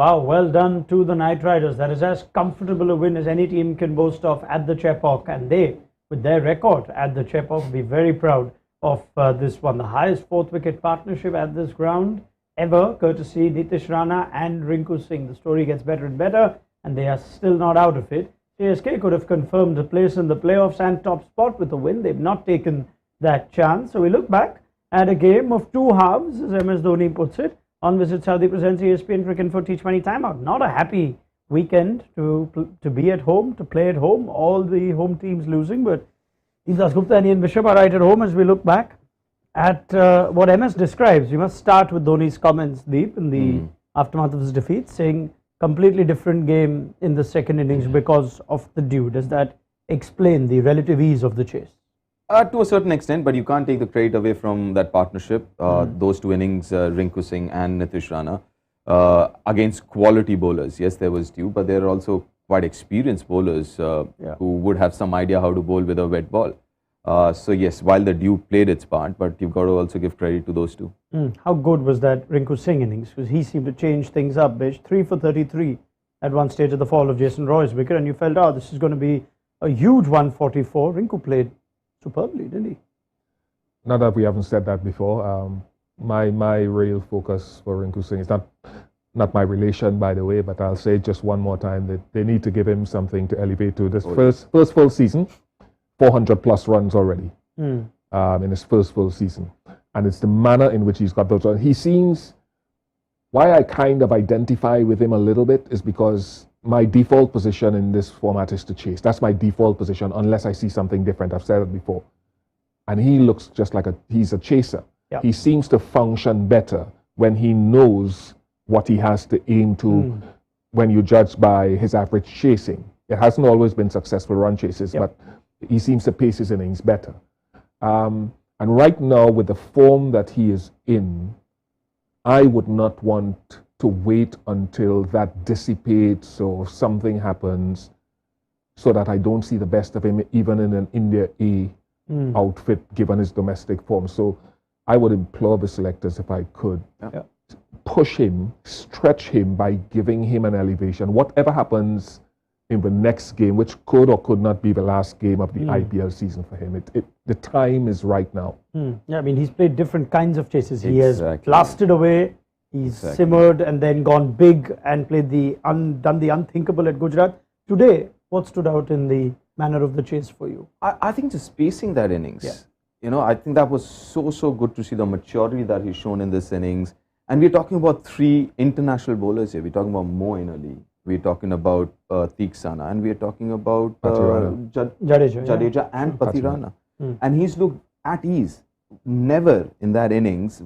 Wow, well done to the Knight Riders. That is as comfortable a win as any team can boast of at the Chepauk. And they, with their record at the Chepauk, be very proud of this one. The highest fourth wicket partnership at this ground ever, courtesy Nitish Rana and Rinku Singh. The story gets better and better, and they are still not out of it. CSK could have confirmed a place in the playoffs and top spot with a win. They've not taken that chance. So we look back at a game of two halves, as MS Dhoni puts it. On Visit Saudi presents ESPN Cricket for T20 Timeout. Not a happy weekend to be at home, to play at home. All the home teams losing, but Dasgupta and Ian Bishop are right at home as we look back at what MS describes. We must start with Dhoni's comments, Deep, in the aftermath of his defeat, saying completely different game in the second innings because of the dew. Does that explain the relative ease of the chase? To a certain extent, but you can't take the credit away from that partnership. Those two innings, Rinku Singh and Nitish Rana, against quality bowlers. Yes, there was dew, but there are also quite experienced bowlers who would have some idea how to bowl with a wet ball. So yes, while the dew played its part, but you've got to also give credit to those two. How good was that Rinku Singh innings? Because he seemed to change things up. Bish, 3 for 33 at one stage of the fall of Jason Roy's wicket, and you felt, oh, this is going to be a huge 144. Rinku played superbly, didn't he? Not that we haven't said that before. My real focus for Rinku Singh is not my relation, by the way, but I'll say just one more time that they need to give him something to elevate to. This first full season, 400 plus runs already in his first full season. And it's the manner in which he's got those runs. He seems, why I kind of identify with him a little bit is because my default position in this format is to chase. That's my default position unless I see something different. I've said it before. And he looks just like he's a chaser. Yep. He seems to function better when he knows what he has to aim to when you judge by his average chasing. It hasn't always been successful run chases, but he seems to pace his innings better. And right now, with the form that he is in, I would not want to wait until that dissipates or something happens so that I don't see the best of him even in an India A outfit given his domestic form. So I would implore the selectors, if I could, push him, stretch him by giving him an elevation. Whatever happens in the next game, which could or could not be the last game of the IPL season for him, the time is right now. Yeah, I mean, he's played different kinds of chases. He has blasted away, he's simmered and then gone big and played done the unthinkable at Gujarat. Today, what stood out in the manner of the chase for you? I think just spacing that innings. You know, I think that was so good to see the maturity that he's shown in this innings. And we're talking about 3 international bowlers here. We're talking about Moeen Ali, we're talking about Theeksana, and we're talking about Jadeja and Pathirana. And he's looked at ease. Never in that innings,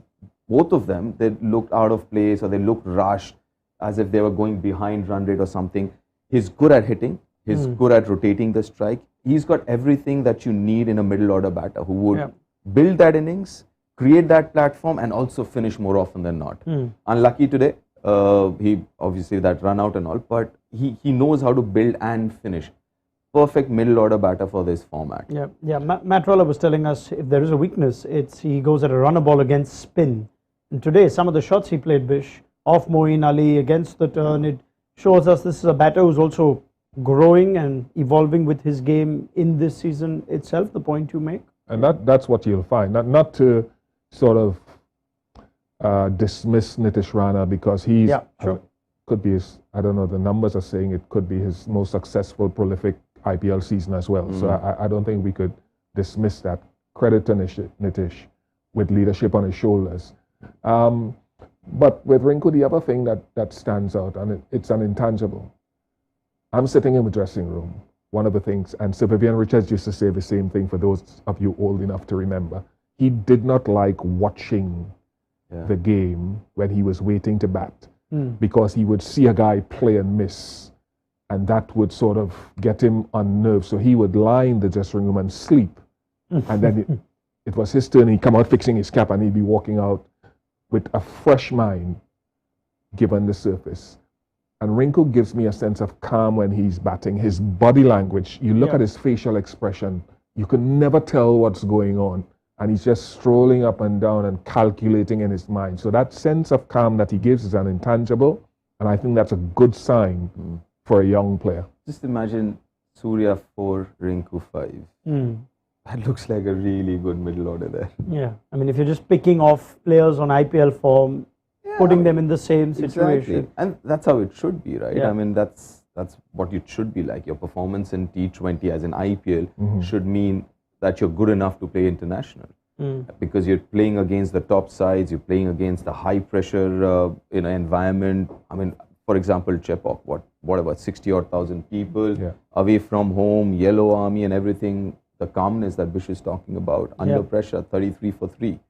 both of them, they looked out of place or they looked rushed as if they were going behind run rate or something. He's good at hitting. He's good at rotating the strike. He's got everything that you need in a middle order batter who would build that innings, create that platform, and also finish more often than not. Unlucky today, he obviously that run out and all, but he knows how to build and finish. Perfect middle order batter for this format. Matt Roller was telling us if there is a weakness, he goes at a runner ball against spin. And today, some of the shots he played, Bish, off Moeen Ali against the turn, it shows us this is a batter who's also growing and evolving with his game in this season itself, the point you make. And that's what you'll find. Not to sort of dismiss Nitish Rana because he's could be his, I don't know, the numbers are saying it could be his most successful, prolific IPL season as well. So I don't think we could dismiss that. Credit to Nitish with leadership on his shoulders. But with Rinku, the other thing that stands out, and it's an intangible. I'm sitting in the dressing room. One of the things, and Sir Vivian Richards used to say the same thing for those of you old enough to remember. He did not like watching the game when he was waiting to bat because he would see a guy play and miss, and that would sort of get him on nerves. So he would lie in the dressing room and sleep, and then it was his turn. He'd come out fixing his cap, and he'd be walking out with a fresh mind, given the surface. And Rinku gives me a sense of calm when he's batting. His body language, you look at his facial expression, you can never tell what's going on. And he's just strolling up and down and calculating in his mind. So that sense of calm that he gives is an intangible. And I think that's a good sign for a young player. Just imagine Surya 4, Rinku 5. That looks like a really good middle order there. Yeah, I mean, if you're just picking off players on IPL form, putting them in the same situation. Exactly. And that's how it should be, right? Yeah. I mean, that's what it should be like. Your performance in T20 as an IPL should mean that you're good enough to play international. Because you're playing against the top sides, you're playing against the high pressure environment. I mean, for example, Chepauk, what about 60,000 people away from home, yellow army and everything. The calmness that Bish is talking about, under pressure, 33 for 3.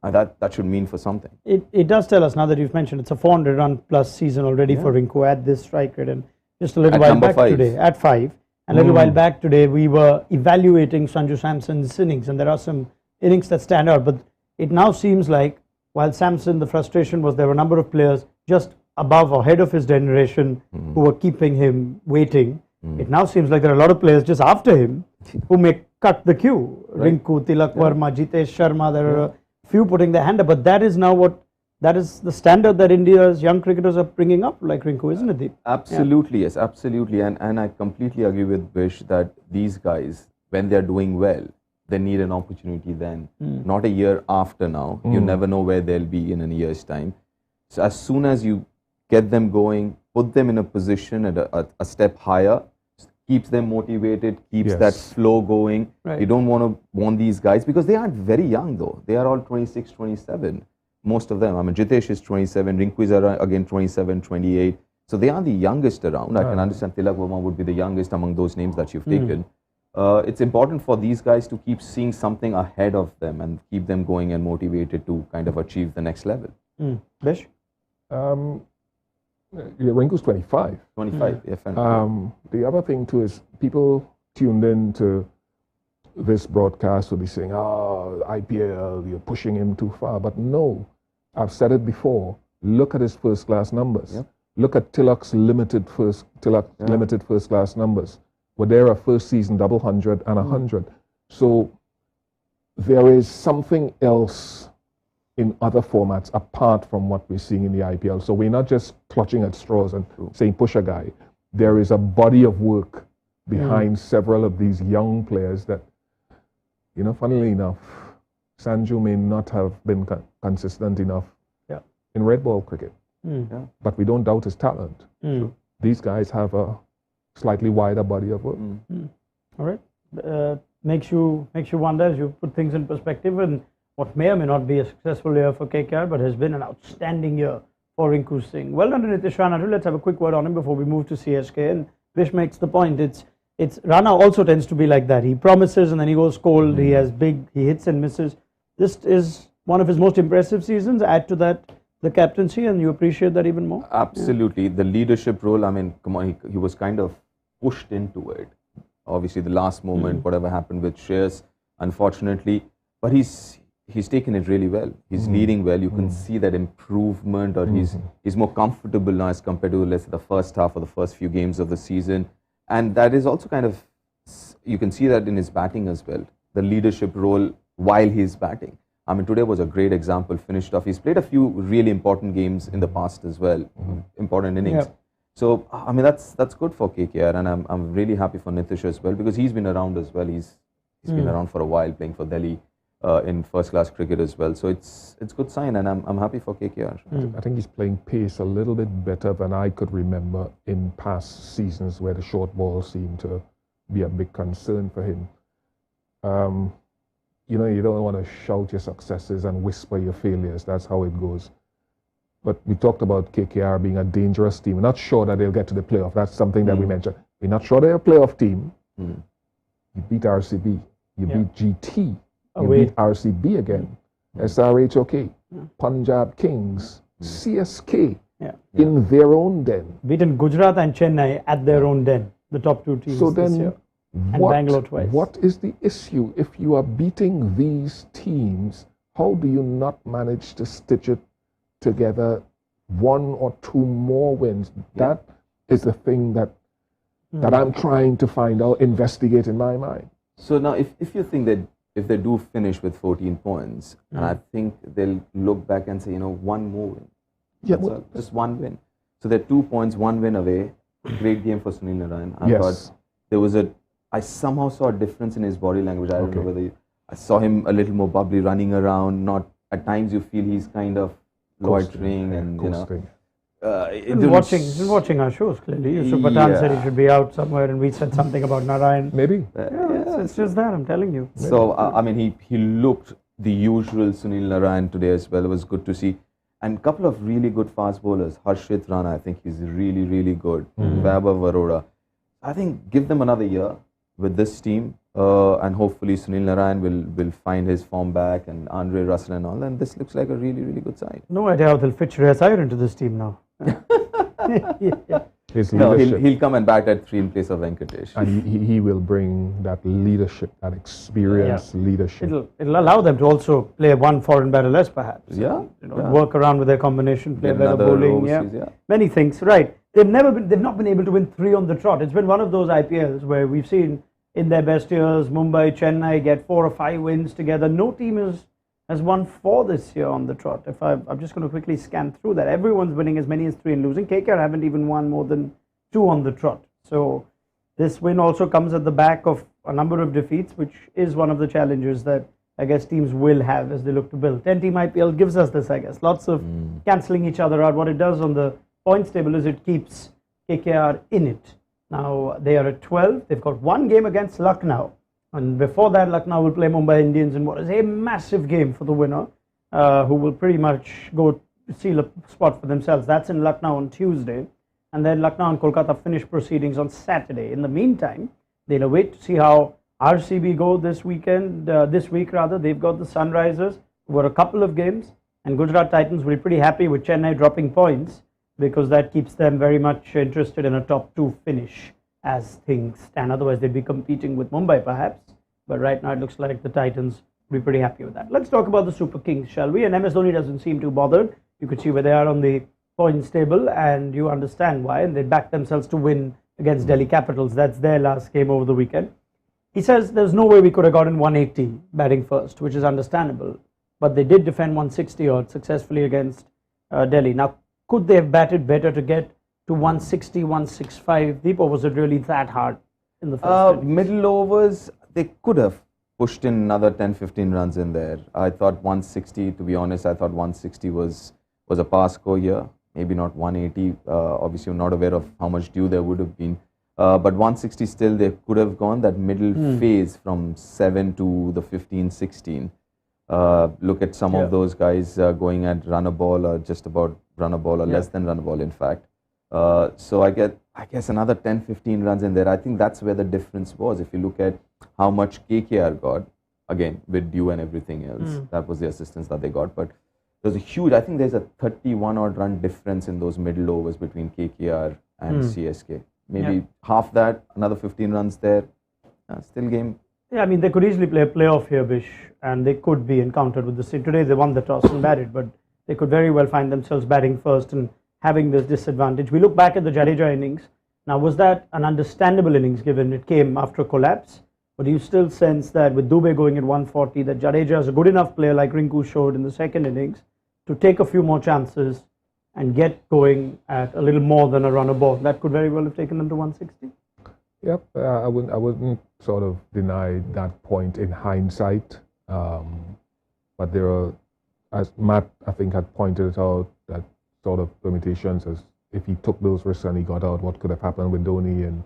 And that should mean for something. It does tell us, now that you've mentioned, it's a 400 run plus season already for Rinku at this strike rate. And just a little while back today, at 5, and a little while back today, we were evaluating Sanju Samson's innings, and there are some innings that stand out. But it now seems like, while Samson, the frustration was there were a number of players just above or ahead of his generation who were keeping him waiting. It now seems like there are a lot of players just after him who may cut the queue. Rinku, Tilak Verma, Jitesh Sharma, there are a few putting their hand up, but that is now that is the standard that India's young cricketers are bringing up, like Rinku, isn't it, Deep? Absolutely, yes, absolutely. And I completely agree with Bish that these guys, when they're doing well, they need an opportunity then, not a year after now. You never know where they'll be in a year's time. So as soon as you get them going, put them in a position at a step higher, keeps them motivated, keeps that flow going. You don't want these guys, because they aren't very young though. They are all 26, 27, most of them. I mean, Jitesh is 27, Rinku is again 27, 28. So they are the youngest around. I can understand Tilak Verma would be the youngest among those names that you've taken. It's important for these guys to keep seeing something ahead of them and keep them going and motivated to kind of achieve the next level. Bish? Rinku's 25. 25, yeah. The other thing too is people tuned in to this broadcast will be saying, IPL, you're pushing him too far. But no, I've said it before. Look at his first class numbers. Look at Tilak's limited first class numbers. Were there a first season double 100 and 100? So there is something else in other formats apart from what we're seeing in the IPL. So we're not just clutching at straws and saying push a guy. There is a body of work behind several of these young players that, funnily enough, Sanju may not have been consistent enough in red ball cricket. But we don't doubt his talent. These guys have a slightly wider body of work. All right. Makes you wonder as you put things in perspective, and what may or may not be a successful year for KKR, but has been an outstanding year for Rinku Singh. Well done to Nitish Rana. Let's have a quick word on him before we move to CSK. And Vish makes the point. It's Rana also tends to be like that. He promises and then he goes cold. He hits and misses. This is one of his most impressive seasons. Add to that the captaincy, and you appreciate that even more. Absolutely. The leadership role, I mean, come on, he was kind of pushed into it. Obviously, the last moment, whatever happened with Shreyas, unfortunately, but he's taken it really well. He's leading well. You can see that improvement, or he's more comfortable now as compared to, let's say, the first half or the first few games of the season. And that is also kind of, you can see that in his batting as well. The leadership role while he's batting. I mean, today was a great example, finished off. He's played a few really important games in the past as well, important innings. So, I mean, that's good for KKR, and I'm really happy for Nitish as well, because he's been around as well. He's been around for a while, playing for Delhi in first-class cricket as well. So it's good sign, and I'm happy for KKR. I think he's playing pace a little bit better than I could remember in past seasons, where the short ball seemed to be a big concern for him. You don't want to shout your successes and whisper your failures. That's how it goes. But we talked about KKR being a dangerous team. We're not sure that they'll get to the playoff. That's something that we mentioned. We're not sure they're a playoff team. You beat RCB. You beat GT. You beat RCB again. SRHOK. Punjab Kings. CSK. In their own den. Beaten Gujarat and Chennai at their own den. The top two teams this year. And Bangalore twice. What is the issue? If you are beating these teams, how do you not manage to stitch it together, one or two more wins? That is the thing that I'm trying to find out, investigate in my mind. So now, if you think that if they do finish with 14 points, and I think they'll look back and say, one more win. Just one win. So they're 2 points, 1 win away. Great game for Sunil Narayan. I Yes. thought there was I somehow saw a difference in his body language. I don't know whether I saw him a little more bubbly, running around. Not at times you feel he's kind of loitering and Coasting. He's been watching our shows clearly. Yusuf Pathan said he should be out somewhere, and we said something about Narayan. Maybe. It's just that, I'm telling you. So I mean, he looked the usual Sunil Narayan today as well. It was good to see. And a couple of really good fast bowlers. Harshit Rana, I think he's really, really good. Vaibhav Arora. I think give them another year with this team, and hopefully Sunil Narayan will find his form back, and Andre Russell and all. And this looks like a really, really good side. No idea how they'll fit Shreyas Iyer into this team now. His No, leadership. he'll come and bat at 3 in place of Venkatesh. And he will bring that leadership, that experience leadership. It'll allow them to also play one foreign batter less, perhaps. Yeah. Work around with their combination, play Get better another bowling. overseas, Many things. Right. They've not been able to win 3 on the trot. It's been one of those IPLs where we've seen in their best years Mumbai, Chennai get 4 or 5 wins together. No team has won 4 this year on the trot. I'm just going to quickly scan through that. Everyone's winning as many as 3 and losing. KKR haven't even won more than 2 on the trot. So this win also comes at the back of a number of defeats, which is one of the challenges that I guess teams will have as they look to build. 10-team IPL gives us this, I guess. Lots of cancelling each other out. What it does on the points table is it keeps KKR in it. Now they are at 12. They've got 1 game against Lucknow. And before that, Lucknow will play Mumbai Indians in what is a massive game for the winner, who will pretty much go seal a spot for themselves. That's in Lucknow on Tuesday. And then Lucknow and Kolkata finish proceedings on Saturday. In the meantime, they'll await to see how RCB go this week. They've got the Sunrisers, who are a couple of games. And Gujarat Titans will be pretty happy with Chennai dropping points, because that keeps them very much interested in a top 2 finish as things stand. Otherwise, they'd be competing with Mumbai perhaps. But right now, it looks like the Titans will be pretty happy with that. Let's talk about the Super Kings, shall we? And MS Dhoni doesn't seem too bothered. You could see where they are on the points table, and you understand why. And they backed themselves to win against Delhi Capitals. That's their last game over the weekend. He says there's no way we could have gotten 180 batting first, which is understandable. But they did defend 160 odd successfully against Delhi. Now, could they have batted better to get to 160, 165 deep, or was it really that hard in the first innings? Middle overs, they could have pushed in another 10-15 runs in there. I thought 160, to be honest, I thought 160 was a pass score here. Maybe not 180. Obviously, I'm not aware of how much due there would have been. But 160 still, they could have gone that middle phase from 7 to the 15, 16. Look at some of those guys going at run a ball or just about run a ball or less than run a ball, in fact. So I guess another 10-15 runs in there. I think that's where the difference was. If you look at how much KKR got, again, with due and everything else, that was the assistance that they got. But there's a huge, I think there's a 31 odd run difference in those middle overs between KKR and CSK. Maybe half that, another 15 runs there. Still game. Yeah, I mean, they could easily play a playoff here, Bish, and they could be encountered with the same. Today they won the toss and batted, but they could very well find themselves batting first and having this disadvantage. We look back at the Jadeja innings. Now, was that an understandable innings given it came after a collapse? But do you still sense that with Dubey going at 140, that Jadeja is a good enough player like Rinku showed in the second innings to take a few more chances and get going at a little more than a run a ball? That could very well have taken them to 160. Yep, I wouldn't sort of deny that point in hindsight. But there are, as Matt I think had pointed out, that sort of permutations as if he took those risks and he got out, what could have happened with Dhoni and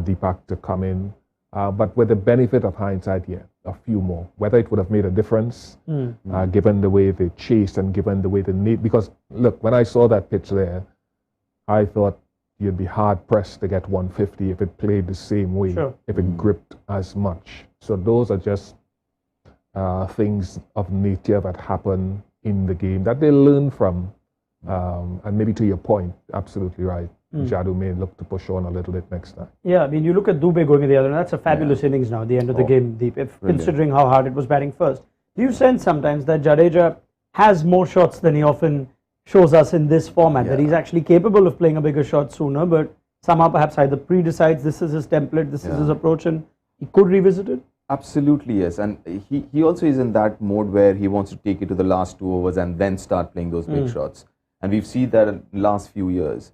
Deepak to come in. But with the benefit of hindsight, a few more. Whether it would have made a difference, given the way they chased and given the way they need. Because look, when I saw that pitch there, I thought you'd be hard pressed to get 150 if it played the same way, if it gripped as much. So those are just things of nature that happen in the game that they learn from. And maybe to your point, absolutely right. Jadu may look to push on a little bit next time. Yeah, I mean, you look at Dubey going at the other, and that's a fabulous innings now, the end of the game, Deep, considering how hard it was batting first. Do you sense sometimes that Jadeja has more shots than he often shows us in this format, that he's actually capable of playing a bigger shot sooner, but somehow perhaps either pre-decides this is his template, this is his approach, and he could revisit it? Absolutely, yes. And he also is in that mode where he wants to take it to the last 2 overs and then start playing those big shots. And we've seen that in the last few years.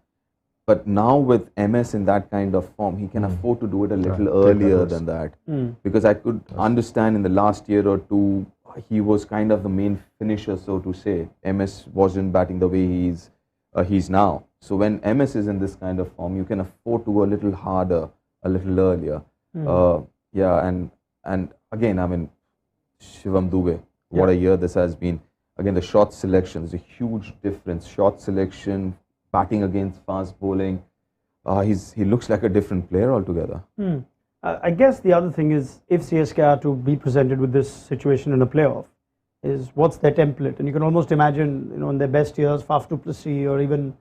But now with MS in that kind of form, he can afford to do it a little Take that earlier risk. than that. Because I could understand in the last year or two, he was kind of the main finisher, so to say. MS wasn't batting the way he's now. So when MS is in this kind of form, you can afford to go a little harder, a little earlier. Yeah, and again, I mean, Shivam Dube, what a year this has been. Again, the shot selection is a huge difference. Shot selection, batting against fast bowling. He looks like a different player altogether. I guess the other thing is, if CSK are to be presented with this situation in a playoff, is what's their template? And you can almost imagine, in their best years, Faf du Plessis or even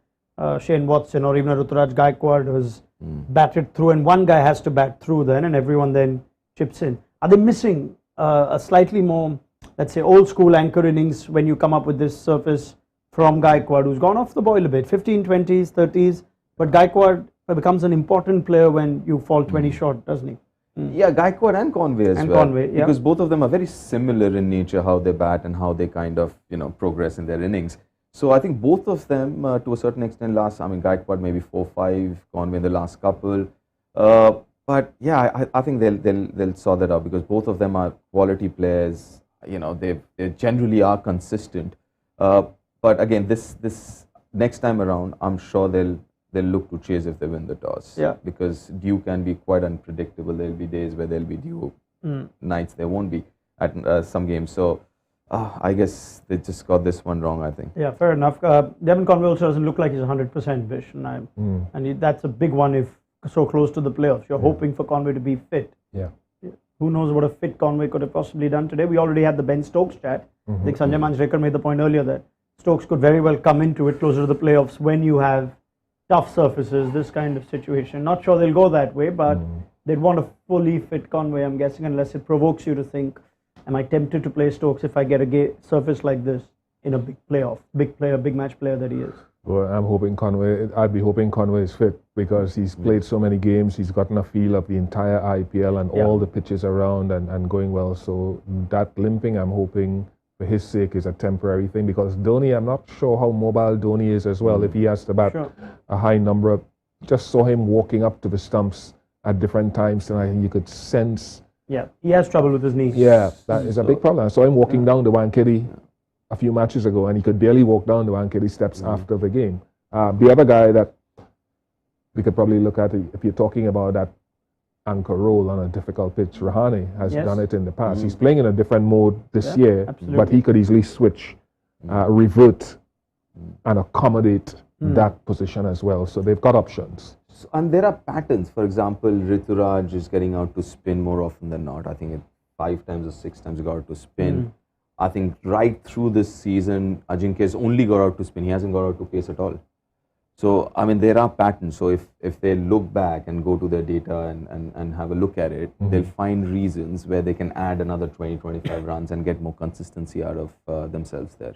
Shane Watson or even Ruturaj Gaikwad has batted through, and one guy has to bat through then, and everyone then chips in. Are they missing a slightly more, let's say, old school anchor innings when you come up with this surface from Gaikwad, who's gone off the boil a bit, 15, 20s, 30s, but Gaikwad becomes an important player when you fall 20 short, doesn't he? Yeah, Gaikwad and Conway as And well. Conway, yeah. Because both of them are very similar in nature, how they bat and how they kind of, progress in their innings. So I think both of them, to a certain extent, Gaikwad maybe 4-5, Conway in the last couple. But yeah, I think they'll sort that out because both of them are quality players. They generally are consistent. But again, this next time around, I'm sure they'll look to chase if they win the toss. Yeah. Because due can be quite unpredictable. There'll be days where there'll be due, nights there won't be at some games. So I guess they just got this one wrong, I think. Yeah, fair enough. Devon Conway also doesn't look like he's 100% Vish, and that's a big one if so close to the playoffs. You're hoping for Conway to be fit. Yeah. Who knows what a fit Conway could have possibly done today. We already had the Ben Stokes chat. I think Sanjay Manjrekar made the point earlier that Stokes could very well come into it closer to the playoffs when you have tough surfaces, this kind of situation. Not sure they'll go that way, but they'd want a fully fit Conway, I'm guessing, unless it provokes you to think, am I tempted to play Stokes if I get a surface like this in a big playoff, big player, big match player that he is? Well, I'd be hoping Conway is fit because he's played so many games, he's gotten a feel of the entire IPL and all the pitches around and going well. So that limping, I'm hoping, for his sake, is a temporary thing because Dhoni, I'm not sure how mobile Dhoni is as well. If he has to bat a high number, just saw him walking up to the stumps at different times, and I think you could sense. Yeah, he has trouble with his knees. Yeah, that is a big problem. I saw him walking down the Wankhede a few matches ago, and he could barely walk down the Wankhede steps after the game. The other guy that we could probably look at, if you're talking about that anchor role on a difficult pitch, Rahane has done it in the past. He's playing in a different mode this year, but he could easily switch, revert, and accommodate that position as well. So they've got options. And there are patterns. For example, Rituraj is getting out to spin more often than not. I think 5 times or 6 times he got out to spin. I think right through this season, Ajinkya has only got out to spin. He hasn't got out to pace at all. So, there are patterns. So, if they look back and go to their data and have a look at it, they'll find reasons where they can add another 20-25 runs and get more consistency out of themselves there.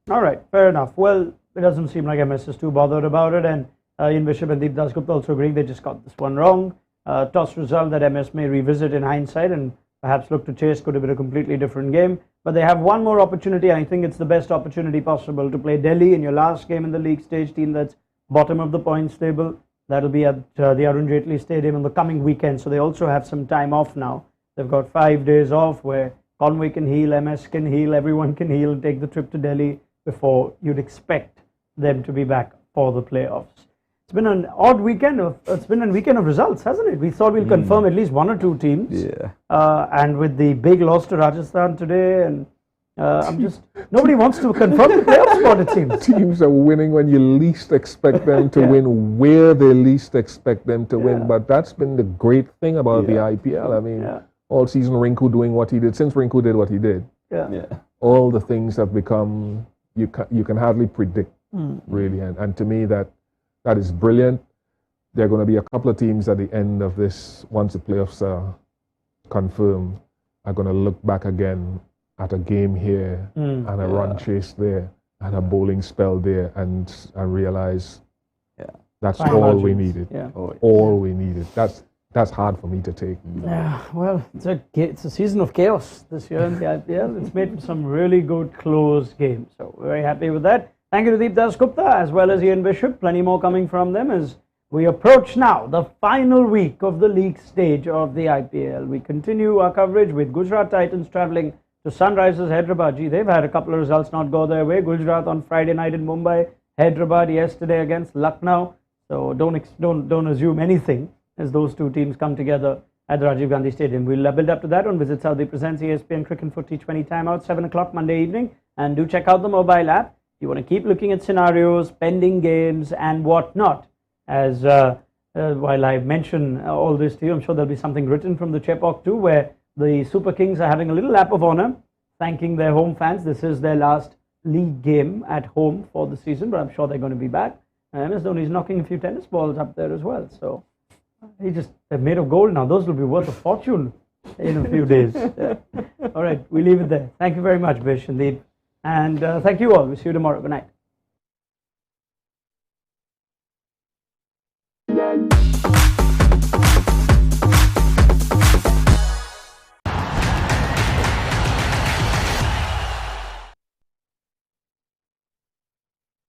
All right, fair enough. Well, it doesn't seem like MS is too bothered about it. And Ian Bishop and Deep Dasgupta also agreeing they just got this one wrong. Toss result that MS may revisit in hindsight and perhaps look to chase. Could have been a completely different game. But they have one more opportunity, and I think it's the best opportunity possible to play Delhi in your last game in the league stage, team that's bottom of the points table. That'll be at the Arun Jaitley Stadium on the coming weekend. So they also have some time off now. They've got 5 days off where Conway can heal, MS can heal, everyone can heal, take the trip to Delhi before you'd expect them to be back for the playoffs. It's been an odd weekend. It's been a weekend of results, hasn't it? We thought we'll confirm at least 1 or 2 teams. Yeah. And with the big loss to Rajasthan today, and nobody wants to confirm the playoff spot, it seems. Teams are winning when you least expect them to win, where they least expect them to win. But that's been the great thing about the IPL. All season Rinku doing what he did. Since Rinku did what he did, all the things have become, you can hardly predict, really. And to me, that is brilliant. There are going to be a couple of teams at the end of this, once the playoffs are confirmed, are going to look back again at a game here and a run chase there and a bowling spell there and realize that's all we needed. All we needed. That's hard for me to take. Yeah, well, it's a season of chaos this year in the IPL. It's made for some really good close games. So we're very happy with that. Thank you to Deep Dasgupta as well as Ian Bishop. Plenty more coming from them as we approach now the final week of the league stage of the IPL. We continue our coverage with Gujarat Titans travelling to Sunrisers Hyderabad. Gee, they've had a couple of results not go their way. Gujarat on Friday night in Mumbai, Hyderabad yesterday against Lucknow. So don't assume anything as those two teams come together at the Rajiv Gandhi Stadium. We'll build up to that on Visit Saudi presents ESPN Cricket for T20 Time out 7 o'clock Monday evening. And do check out the mobile app. You want to keep looking at scenarios, pending games and whatnot. As while I mention all this to you, I'm sure there'll be something written from the Chepauk too, where the Super Kings are having a little lap of honor, thanking their home fans. This is their last league game at home for the season, but I'm sure they're going to be back. MS Dhoni's knocking a few tennis balls up there as well. So they're made of gold now. Those will be worth a fortune in a few days. All right, we leave it there. Thank you very much, Bish and Deep. And thank you all. We'll see you tomorrow. Good night.